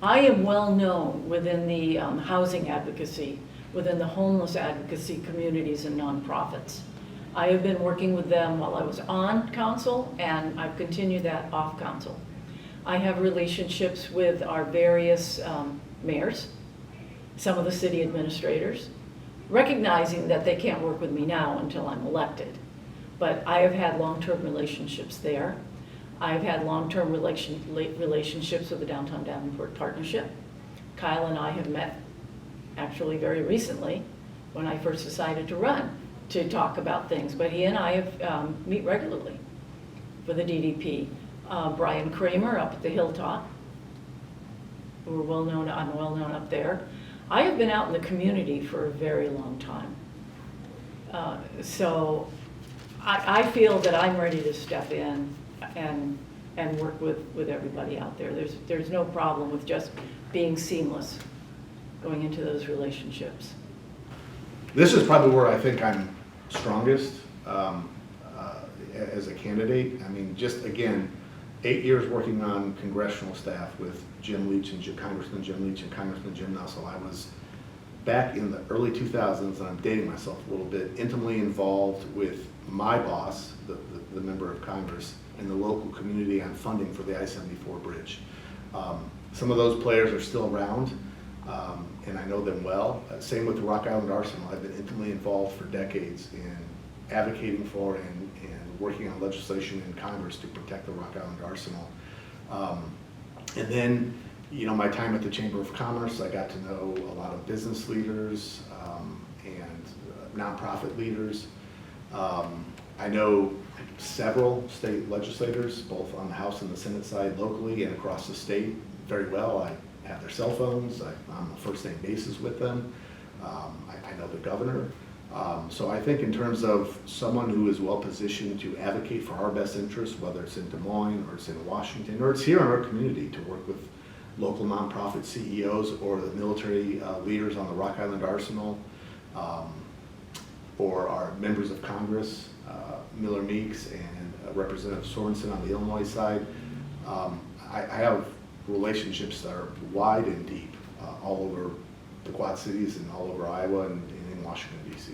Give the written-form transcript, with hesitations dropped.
I am well known within the housing advocacy, within the homeless advocacy communities and nonprofits. I have been working with them while I was on council, and I've continued that off council. I have relationships with our various mayors, some of the city administrators, recognizing that they can't work with me now until I'm elected. But I have had long-term relationships there. I've had long-term relationships with the Downtown Davenport Partnership. Kyle and I have met actually very recently when I first decided to run to talk about things. But he and I have meet regularly for the DDP. Brian Kramer up at the Hilltop, who are well known, I'm well known up there. I have been out in the community for a very long time. So I feel that I'm ready to step in and work with everybody out there. There's no problem with just being seamless going into those relationships. This is probably where I think I'm strongest as a candidate. I mean, just again, 8 years working on congressional staff with Jim Leach and Congressman Jim Leach and Congressman Jim Nussel. I was back in the early 2000s, and I'm dating myself a little bit, intimately involved with my boss, the member of Congress, in the local community on funding for the I-74 bridge. Some of those players are still around, and I know them well. Same with the Rock Island Arsenal. I've been intimately involved for decades in advocating for and working on legislation in Congress to protect the Rock Island Arsenal. And then, you know, my time at the Chamber of Commerce, I got to know a lot of business leaders and nonprofit leaders. I know several state legislators, both on the House and the Senate side, locally and across the state, very well. I have their cell phones. I'm on a first-name basis with them. I know the governor. So I think in terms of someone who is well positioned to advocate for our best interests, whether it's in Des Moines or it's in Washington or it's here in our community, to work with local nonprofit CEOs or the military leaders on the Rock Island Arsenal, or our members of Congress, Miller Meeks and Representative Sorensen on the Illinois side. I have relationships that are wide and deep all over the Quad Cities and all over Iowa and in Washington, D.C.